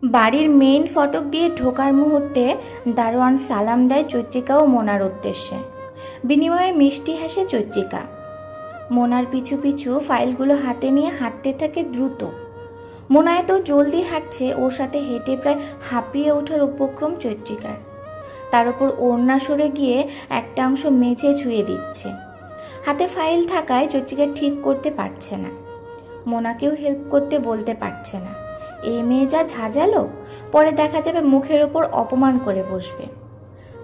বাড়ির মেইন ফটক দিয়ে ঢোকার মুহূর্তে দারোয়ান সালাম দেয় চৈত্রিকা ও মোনার উদ্দেশ্যে। বিনিময়ে মিষ্টি হাসে চৈত্রিকা। মোনার পিছু পিছু ফাইলগুলো হাতে নিয়ে হাঁটতে থাকে দ্রুত। মোনা এত জলদি হাঁটছে, ওর সাথে হেঁটে প্রায় হাঁপিয়ে ওঠার উপক্রম চৈত্রিকার। তার উপর ওড়না সরে গিয়ে একটা অংশ মেঝে ছুঁয়ে দিচ্ছে। হাতে ফাইল থাকায় চৈত্রিকা ঠিক করতে পারছে না, মোনাকেও হেল্প করতে বলতে পারছে না। এই মেয়ে যা ঝাঁঝালো, পরে দেখা যাবে মুখের ওপর অপমান করে বসবে।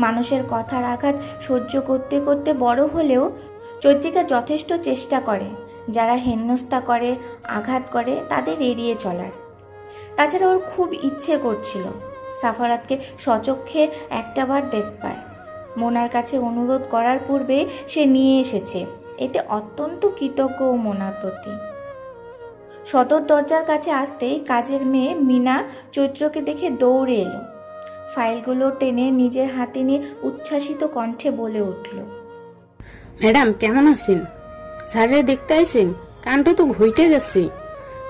মানুষের কথার আঘাত সহ্য করতে করতে বড় হলেও চৈত্রিকা যথেষ্ট চেষ্টা করে যারা হেনস্থা করে, আঘাত করে তাদের এড়িয়ে চলার। তাছাড়া ওর খুব ইচ্ছে করছিল সাফারাতকে সচক্ষে একটাবার দেখবার। মোনার কাছে অনুরোধ করার পূর্বে সে নিয়ে এসেছে, এতে অত্যন্ত কৃতজ্ঞ ও মোনার প্রতি। সদর দরজার কাছে আসতেই কাজের মেয়ে মিনা চৈত্রকে দেখে দৌড়ে এলো। ফাইলগুলো টেনে নিজের হাতে নিয়ে উচ্ছ্বাসিত কণ্ঠে বলে উঠল, ম্যাডাম কেমন আছেন? স্যারের দেখতে আইছেন? কানটা তো ঘইটে গেছে।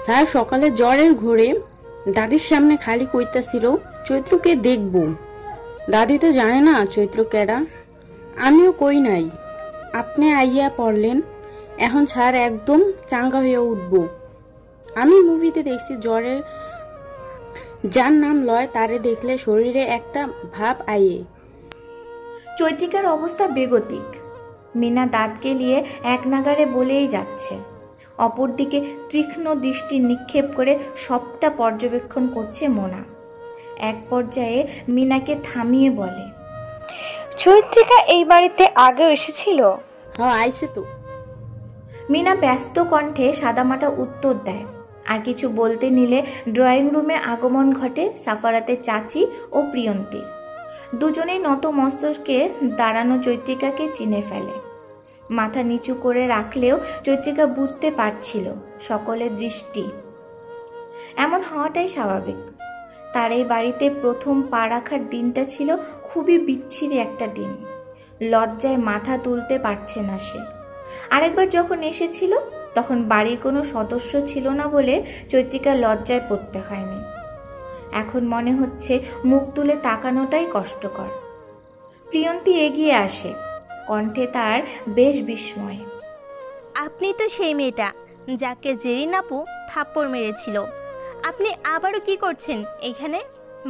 স্যার সকালে জ্বরের ঘোরে দাদির সামনে খালি কইতাছিল চৈত্রকে দেখব। দাদি তো জানে না চৈত্র কেডা, আমিও কই নাই। আপনি আইয়া পড়লেন, এখন স্যার একদম চাঙ্গা হয়ে উঠব। আমি মুভিতে দেখছি জ্বরের যার নাম লয় তারে দেখলে শরীরে একটা ভাব আইয়ে। চৈত্রিকার অবস্থা বেগতিক। মিনা দাঁত গেলিয়ে এক নাগারে বলেই যাচ্ছে, অপরদিকে তীক্ষ্ণ দৃষ্টি নিক্ষেপ করে সবটা পর্যবেক্ষণ করছে মোনা। এক পর্যায়ে মিনাকে থামিয়ে বলে, চৈত্রিকা এই বাড়িতে আগেও এসেছিল? হ্যাঁ আইছে তো। মিনা ব্যস্ত কণ্ঠে সাদামাটা উত্তর দেয়। আর কিছু বলতে নিলে ড্রয়িং রুমে আগমন ঘটে সাফারাতের চাচি ও প্রিয়ন্তীর। দুজনেই নত মস্তকে দাঁড়ানো চৈত্রিকাকে চিনে ফেলে। মাথা নিচু করে রাখলেও চৈত্রিকা বুঝতে পারছিল সকলের দৃষ্টি। এমন হওয়াটাই স্বাভাবিক। তার এই বাড়িতে প্রথম পা রাখার দিনটা ছিল খুবই বিচ্ছিরি একটা দিন। লজ্জায় মাথা তুলতে পারছে না সে। আরেকবার যখন এসেছিল তখন বাড়ির কোনো সদস্য ছিল না বলে চৈত্রিকা লজ্জায় পড়তে হয়নি। এখন মনে হচ্ছে মুখ তুলে তাকানোটাই কষ্টকর। প্রিয়ন্তী এগিয়ে আসে, কণ্ঠে তার বেশ বিস্ময়। আপনি তো সেই মেয়েটা যাকে জেরিন আপু থাপ্পড় মেরেছিল। আপনি আবারও কি করছেন এখানে?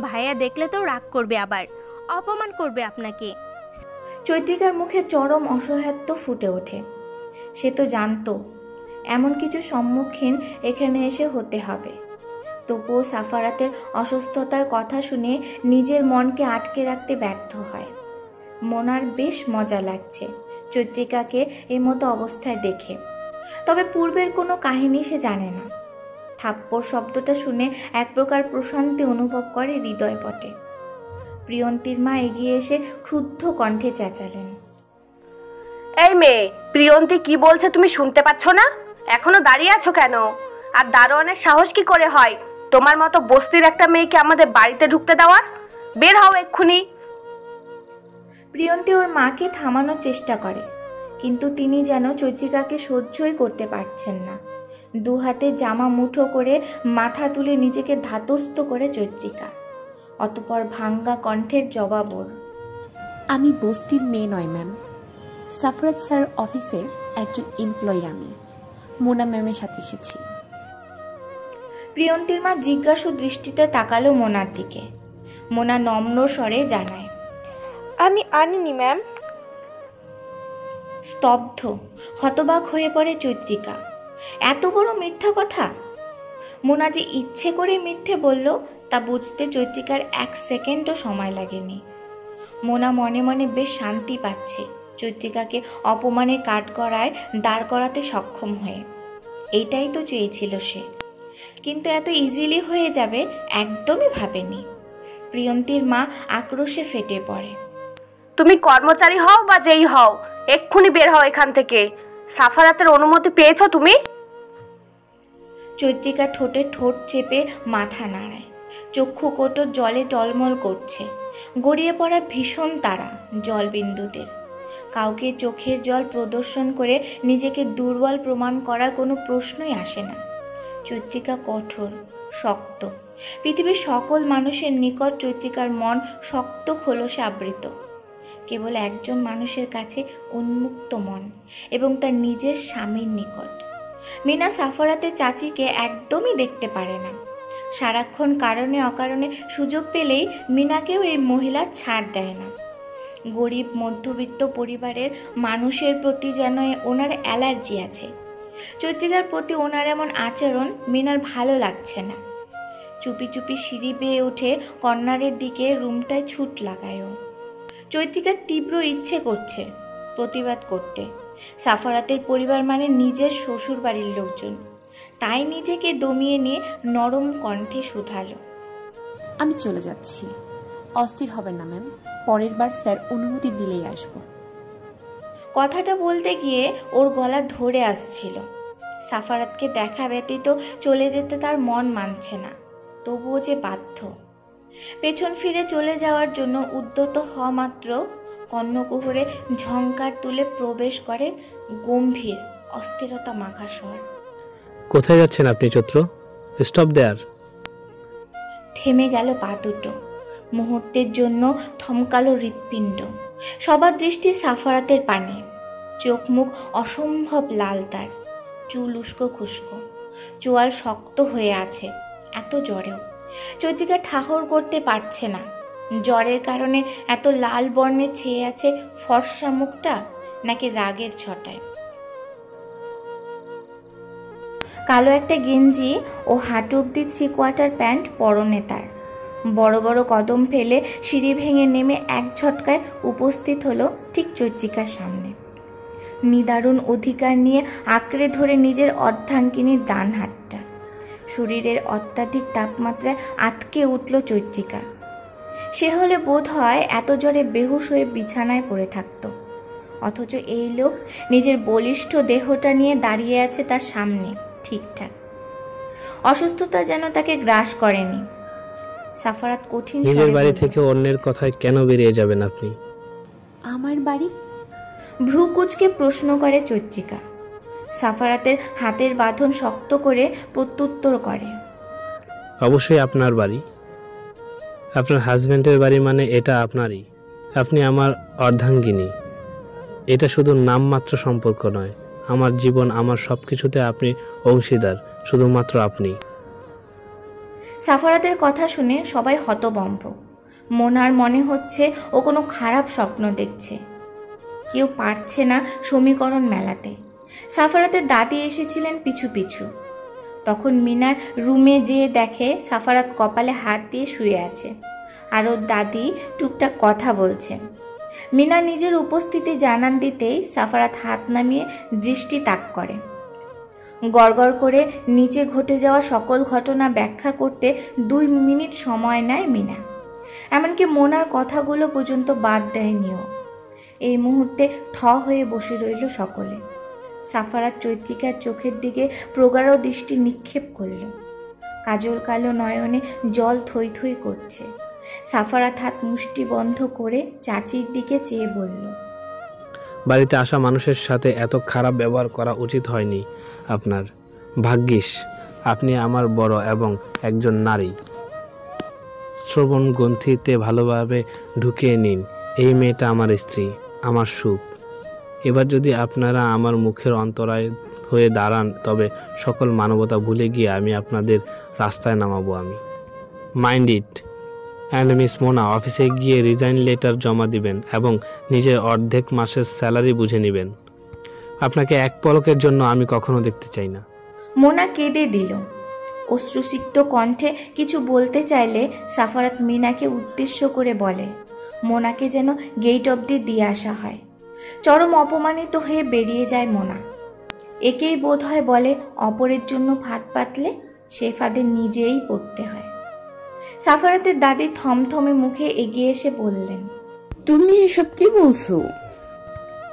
ভাইয়া দেখলে তো রাগ করবে, আবার অপমান করবে আপনাকে। চৈত্রিকার মুখে চরম অসহায়ত্ব ফুটে ওঠে। সে তো জানতো এমন কিছু সম্মুখীন এখানে এসে হতে হবে। তবুও সাফারাতের অসুস্থতার কথা শুনে নিজের মনকে আটকে রাখতে ব্যর্থ হয়। মোনার বেশ মজা লাগছে চৈত্রিকাকে এই মতো অবস্থায় দেখে। তবে পূর্বের কোনো কাহিনী সে জানে না। থাপ্পড় শব্দটা শুনে এক প্রকার প্রশান্তি অনুভব করে হৃদয়পটে। প্রিয়ন্তীর মা এগিয়ে এসে ক্রুদ্ধ কণ্ঠে চেঁচালেন, এই মেয়ে, প্রিয়ন্তী কি বলছে তুমি শুনতে পাচ্ছ না? এখনো দাঁড়িয়ে আছো কেন? আর দারোয়ানের সাহস কি করে হয় তোমার মতো বস্তির একটা মেয়েকে আমাদের বাড়িতে ঢুকতে দেওয়ার? বের হও এক্ষুনি। প্রিয়ন্তী ওর মাকে থামানোর চেষ্টা করে, কিন্তু তিনি যেন চৈত্রিকাকে সহ্যই করতে পারছেন না। দু হাতে জামা মুঠো করে মাথা তুলে নিজেকে ধাতস্থ করে চৈত্রিকা। অতঃপর ভাঙ্গা কণ্ঠের জবাব ওর, আমি বস্তির মেয়ে নয় ম্যাম, সাফরাত স্যার অফিসের একজন এমপ্লয়ি। আমি মোনা ম্যামের সাথে এসেছি। প্রিয়ন্তীর মা জিজ্ঞাসু দৃষ্টিতে তাকালো মোনার দিকে। মোনা নম্র স্বরে জানায়, আমি আনিনি ম্যাম। স্তব্ধ, হতবাক হয়ে পড়ে চৈত্রিকা। এত বড় মিথ্যা কথা! মোনা যে ইচ্ছে করে মিথ্যে বলল তা বুঝতে চৈত্রিকার এক সেকেন্ডও সময় লাগেনি। মোনা মনে মনে বেশ শান্তি পাচ্ছে চৈত্রিকাকে অপমানে কাঠগড়ায় দাঁড় করাতে সক্ষম হয়ে। এইটাই তো চেয়েছিল সে, কিন্তু এত ইজিলি হয়ে যাবে একদমই ভাবেনি। প্রিয়ন্তীর মা আক্রোশে ফেটে পড়ে, তুমি কর্মচারী হও বা যেই হও, এক্ষুনি বের হও এখান থেকে। সাফারাতের অনুমতি পেয়েছো তুমি? চৈত্রিকা ঠোঁটে ঠোঁট চেপে মাথা নাড়ায়। চক্ষু কোটর জলে টলমল করছে। গড়িয়ে পড়া ভীষণ তারা জলবিন্দুদের। কাউকে চোখের জল প্রদর্শন করে নিজেকে দুর্বল প্রমাণ করার কোনো প্রশ্নই আসে না। চৈত্রিকা কঠোর, শক্ত, পৃথিবীর সকল মানুষের নিকট চৈত্রিকার মন শক্ত খোলসে আবৃত। কেবল একজন মানুষের কাছে উন্মুক্ত মন, এবং তার নিজের স্বামীর নিকট। মিনা সাফারাতের চাচিকে একদমই দেখতে পারে না। সারাক্ষণ কারণে অকারণে সুযোগ পেলেই মিনাকেও এই মহিলা ছাড় দেয় না। গরিব মধ্যবিত্ত পরিবারের মানুষের প্রতি যেন ওনার অ্যালার্জি আছে। চৈত্রিকার প্রতি ওনার এমন আচরণ মিনার ভালো লাগছে না। চুপি চুপি সিঁড়ি বেয়ে উঠে কর্নারের দিকে রুমটায় ছুট লাগায়ও। চৈত্রিকার তীব্র ইচ্ছে করছে প্রতিবাদ করতে। সাফারাতের পরিবার মানে নিজের শ্বশুর বাড়ির লোকজন। তাই নিজেকে দমিয়ে নিয়ে নরম কণ্ঠে শুধালো, আমি চলে যাচ্ছি। অস্থির হবেন না ম্যাম, পরের বার স্যার অনুমতি দিলেই আসব। কথাটা বলতে গিয়ে ওর গলা ধরে আসছিল। সাফারাতকে দেখা ব্যতীত চলে যেতে তার মন মানছে না, তবুও যে বাধ্য। পেছন ফিরে চলে যাওয়ার জন্য উদ্যত হওয়া মাত্র কর্ণকুহরে ঝংকার তুলে প্রবেশ করে গম্ভীর অস্থিরতা মাখা স্বর। কোথায় যাচ্ছেন আপনি চৈত্র? স্টপ দেয়ার। থেমে গেল পা দুটো। মুহূর্তের জন্য থমকালো হৃৎপিণ্ড। সবার দৃষ্টি সাফারাতের পানে। চোখ মুখ অসম্ভব লাল তার, চুল উস্কো খুস্কো, চোয়াল শক্ত হয়ে আছে এত জ্বরেও। চৈত্রিকা ঠাহর করতে পারছে না, জ্বরের কারণে এত লাল বর্ণে ছেয়ে আছে ফর্সা মুখটা, নাকি রাগের ছটায়। কালো একটা গেঞ্জি ও হাঁটু অব্দি 3/4 প্যান্ট পরনে তার। বড় বড় কদম ফেলে সিঁড়ি ভেঙে নেমে এক ঝটকায় উপস্থিত হলো ঠিক চৈত্রিকার সামনে। নিদারুণ অধিকার নিয়ে আঁকড়ে ধরে নিজের অর্ধাঙ্গিনীর ডান হাতটা। শরীরের অত্যাধিক তাপমাত্রায় আটকে উঠল চৈত্রিকা। সে হলে বোধ হয় এত জ্বরে বেহুশ হয়ে বিছানায় পড়ে থাকত। অথচ এই লোক নিজের বলিষ্ঠ দেহটা নিয়ে দাঁড়িয়ে আছে তার সামনে ঠিকঠাক। অসুস্থতা যেন তাকে গ্রাস করেনি। সাফারাত কঠিন নিজের বাড়ি থেকে অন্যের কথায় কেন বেরিয়ে যাবেন আপনি? আমার বাড়ি? ভ্রু কুঁচকে প্রশ্ন করে চৈত্রিকা। সাফারাতের হাতের বাঁধন শক্ত করে প্রত্যুত্তর করে, অবশ্যই আপনার বাড়ি। আপনার হাজবেন্ডের বাড়ি মানে এটা আপনারই। আপনি আমার অর্ধাঙ্গিনী। এটা শুধু নামমাত্র সম্পর্ক নয়, আমার জীবন, আমার সব কিছুতে আপনি অংশীদার, শুধুমাত্র আপনি। সাফারাতের কথা শুনে সবাই হতবম্ব। মোনার মনে হচ্ছে ও কোনো খারাপ স্বপ্ন দেখছে। কেউ পারছে না সমীকরণ মেলাতে। সাফারাতের দাদি এসেছিলেন পিছু পিছু। তখন মিনার রুমে যেয়ে দেখে সাফারাত কপালে হাত দিয়ে শুয়ে আছে, আর ওর দাদি টুকটাক কথা বলছেন। মিনা নিজের উপস্থিতি জানান দিতেই সাফারাত হাত নামিয়ে দৃষ্টি তাক করে। গড়গড় করে নিচে ঘটে যাওয়া সকল ঘটনা ব্যাখ্যা করতে 2 মিনিট সময় নেয় মিনা। এমনকি মোনার কথাগুলো পর্যন্ত বাদ দেয়নিও। এই মুহূর্তে থ হয়ে বসে রইল সকলে। সাফারাত চৈত্রিকার চোখের দিকে প্রগাঢ় দৃষ্টি নিক্ষেপ করল। কাজল কালো নয়নে জল থই থই করছে। সাফারাত হাত মুষ্টি বন্ধ করে চাচির দিকে চেয়ে বলল, বাড়িতে আসা মানুষের সাথে এত খারাপ ব্যবহার করা উচিত হয়নি আপনার। ভাগ্যিস আপনি আমার বড় এবং একজন নারী। শ্রবণ গ্রন্থিতে ভালোভাবে ঢুকিয়ে নিন, এই মেয়েটা আমার স্ত্রী, আমার সুখ। এবার যদি আপনারা আমার মুখের অন্তরায় হয়ে দাঁড়ান, তবে সকল মানবতা ভুলে গিয়ে আমি আপনাদের রাস্তায় নামাবো। আমি mind it. And miss Mona, অফিসে গিয়ে রিজাইন লেটার জমা দিবেন এবং নিজের অর্ধেক মাসের স্যালারি বুঝে নেবেন। আপনাকে এক পলকের জন্য আমি কখনো দেখতে চাই না। মোনা কেঁদে দিল। অশ্রুসিক্ত কণ্ঠে কিছু বলতে চাইলে সাফারাত মিনাকে উদ্দেশ্য করে বলে, মোনাকে যেন গেট অবধি দিয়ে আসা হয়। চরম অপমানিত হয়ে বেরিয়ে যায় মোনা। একেই বোধ হয় বলে, অপরের জন্য ফাঁদ পাতলে সেই ফাঁদে নিজেই পড়তে হয়। সাফারাতের দাদি থমথমে মুখে এগিয়ে এসে বললেন, তুমি এসব কি বলছো?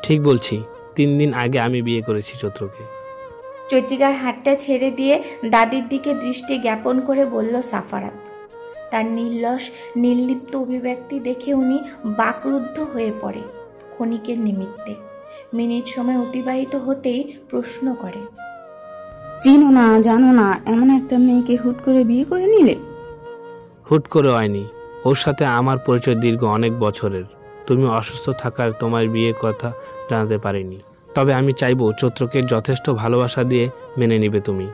ঠিক বলছি, 3 দিন আগে আমি বিয়ে করেছি চৈত্রকে। চৈত্রিকার হাতটা ছেড়ে দিয়ে দাদির দিকে দৃষ্টি জ্ঞাপন করে বলল সাফারাত। তার নির্লস নির্লিপ্ত অভিব্যক্তি দেখে উনি বাকরুদ্ধ হয়ে পড়ে ক্ষণিকের নিমিত্তে। মিনিট সময় অতিবাহিত হতেই প্রশ্ন করে, চিনো না, জানো না, এমন একটা মেয়েকে হুট করে বিয়ে করে নিলে? হুট করে হয়নি, ওর সাথে আমার পরিচয় দীর্ঘ অনেক বছরের। তুমি অসুস্থ থাকার তোমার বিয়ের কথা জানাতে পারিনি, তবে আমি চাইবো চৈত্রকে যথেষ্ট ভালোবাসা দিয়ে মেনে নিবে তুমি।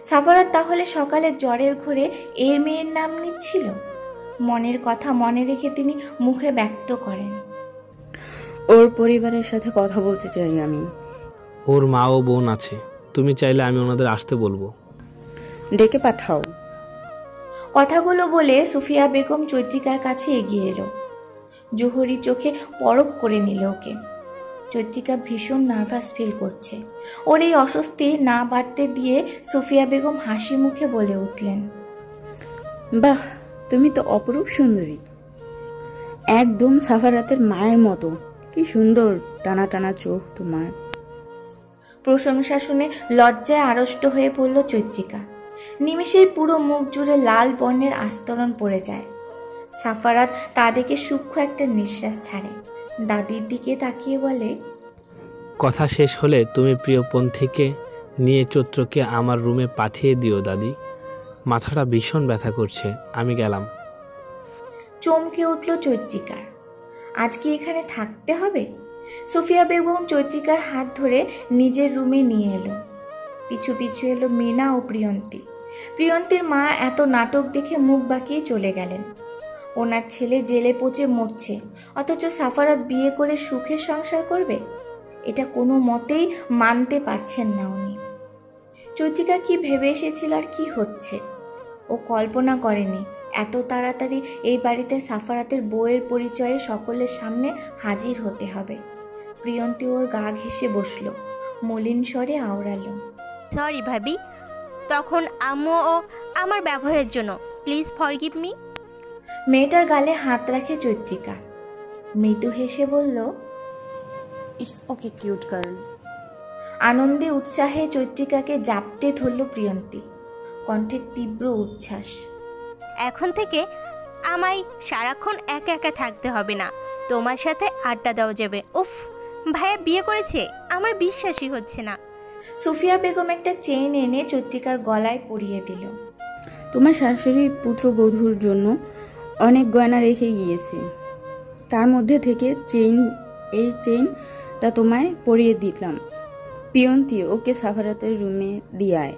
সাফারাত তাহলে সকালে জ্বরের ঘোরে এর মেয়ের নাম নিচ্ছিল। মনের কথা মনে রেখে তিনি মুখে ব্যক্ত করেন, ওর পরিবারের সাথে কথা বলতে চাই আমি। ওর মা ও বোন আছে, তুমি চাইলে আমি ওনাদের আসতে বলবো। ডেকে পাঠাও। কথাগুলো বলে সুফিয়া বেগম চৈত্রিকার কাছে এগিয়ে এলো। জোহরি চোখে পরখ করে নিল ওকে। চৈত্রিকা ভীষণ নার্ভাস ফিল করছে। ওর এই অস্বস্তি না বাড়তে দিয়ে সুফিয়া বেগম হাসি মুখে বলে উঠলেন, বাহ, তুমি তো অপরূপ সুন্দরী, একদম সাফারাতের মায়ের মতো। কি সুন্দর টানা টানা চোখ তোমার। প্রশংসা শুনে লজ্জায় আড়ষ্ট হয়ে পড়ল চৈত্রিকা। নিমেষেই পুরো মুখ জুড়ে লাল বর্ণের আস্তরণ পড়ে যায়। সাফারাত তা দেখে সূক্ষ্ম একটা নিঃশ্বাস ছাড়ে। দাদির দিকে তাকিয়ে বলে, কথা শেষ হলে তুমি প্রিয়পন্থীকে নিয়ে চৈত্রকে আমার রুমে পাঠিয়ে দিও দাদি, মাথাটা ভীষণ ব্যথা করছে, আমি গেলাম। চমকে উঠল চৈত্রিকার। আজকে এখানে থাকতে হবে? সুফিয়া বেগম চৈত্রিকার হাত ধরে নিজের রুমে নিয়ে এলো। পিছু পিছু এলো মিনা ও প্রিয়ন্তী। প্রিয়ন্তীর মা এত নাটক দেখে মুখ বাঁকিয়ে চলে গেলেন। ওনার ছেলে জেলে পচে মরছে, অথচ সাফারাত বিয়ে করে সুখের সংসার করবে, এটা কোনো মতেই মানতে পারছেন না উনি। চৈত্রিকা কি ভেবে এসেছিল আর কি হচ্ছে? ও কল্পনা করেনি এত তাড়াতাড়ি এই বাড়িতে সাফারাতের বউয়ের পরিচয়ে সকলের সামনে হাজির হতে হবে। প্রিয়ন্তী ওর গা ঘেঁষে বসল, মলিন স্বরে আওড়ালো, সরি ভাবি, তখন আম্মু ও আমার ব্যবহারের জন্য, প্লিজ ফরগিভ মি। মেয়েটার গালে হাত রাখে চৈত্রিকা। মৃদু হেসে বলল, ইটস ওকে কিউট গার্ল। আনন্দে উৎসাহে চৈত্রিকাকে জাপটে ধরল প্রিয়ন্তী, কণ্ঠে তীব্র উচ্ছ্বাস। এখন থেকে আমায় সারাক্ষণ একা একা থাকতে হবে না, তোমার সাথে আড্ডা দেওয়া যাবে। উফ, ভাইয়া বিয়ে করেছে, আমার বিশ্বাসই হচ্ছে না। সুফিয়া বেগম একটা চেইন এনে চৈত্রিকার গলায় পরিয়ে দিল। তোমার শাশুড়ি পুত্রবধূর জন্য অনেক গয়না রেখে গিয়েছে, তার মধ্যে থেকে এই চেইনটা তোমায় পরিয়ে দিলাম। প্রিয়ন্তী, ওকে সাফারাতের রুমে দিয়ে আয়।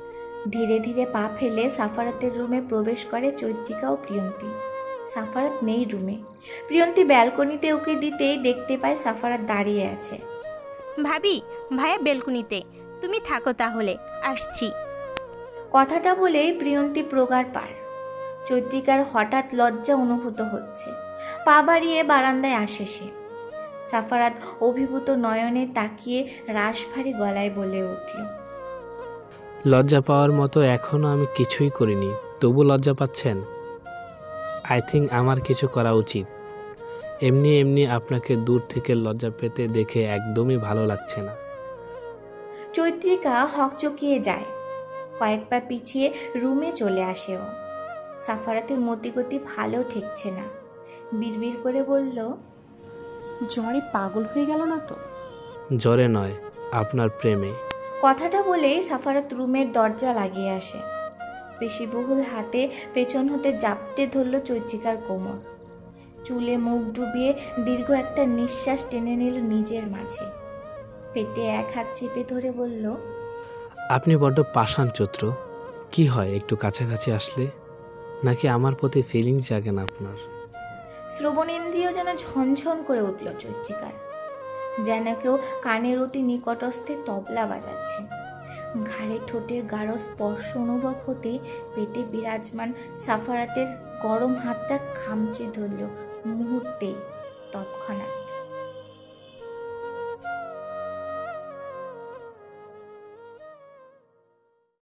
ধীরে ধীরে পা ফেলে সাফারাতের রুমে প্রবেশ করে চৈত্রিকা ও প্রিয়ন্তী। সাফারাত নেই রুমে। প্রিয়ন্তী ব্যালকনিতে ওকে দিতেই দেখতে পায় সাফারাত দাঁড়িয়ে আছে। ভাবি, ভাইয়া বেলকুনিতে, তুমি থাকো তাহলে, আসছি। কথাটা বলেই প্রিয়ন্তী প্রগাঢ় পার। চৈত্রিকার হঠাৎ লজ্জা অনুভূত হচ্ছে। পা বাড়িয়ে বারান্দায় আসে সে। সাফারাত অভিভূত নয়নে তাকিয়ে রাশভারী গলায় বলে উঠল, লজ্জা পাওয়ার মতো এখনো আমি কিছুই করিনি, তবু লজ্জা পাচ্ছেন? আই থিঙ্ক আমার কিছু করা উচিত। এমনি এমনি আপনাকে দূর থেকে লজ্জা পেতে দেখে একদমই ভালো লাগছে না। চৈত্রিকা হকচকিয়ে যায়। কয়েক পা পিছিয়ে রুমে চলে আসে ও। সাফারাতের মতিগতি ভালো ঠেকছে না। বিড়বিড় করে বলল, জ্বরে পাগল হয়ে গেল না তো? জ্বরে নয়, আপনার প্রেমে। কথাটা বলেই সাফারাত রুমের দরজা লাগিয়ে আসে। পেশিবহুল হাতে পেছন হতে জাপটে ধরল চৈত্রিকার কোমর। চুলে মুখ ডুবিয়ে দীর্ঘ একটা নিঃশ্বাস টেনে নিল নিজের মাঝে। পেটে এক হাত চেপে ধরে বলল, আপনি বড্ড পাষাণ চৈত্র। কি হয় একটু কাছাকাছি আসলে? নাকি আমার প্রতি ফিলিংস জাগে না আপনার? শ্রবণেন্দ্রিয় যেন ঝনঝন করে উঠল চৈত্রিকার, যেন কেউ কানের অতি নিকটস্থে তবলা বাজাচ্ছে। ঘাড়ে ঠোঁটের গাঢ় স্পর্শ অনুভব হতে পেটে বিরাজমান সাফারাতের গরম হাতটা খামচে ধরল মুহূর্তেই, তৎক্ষণাৎ।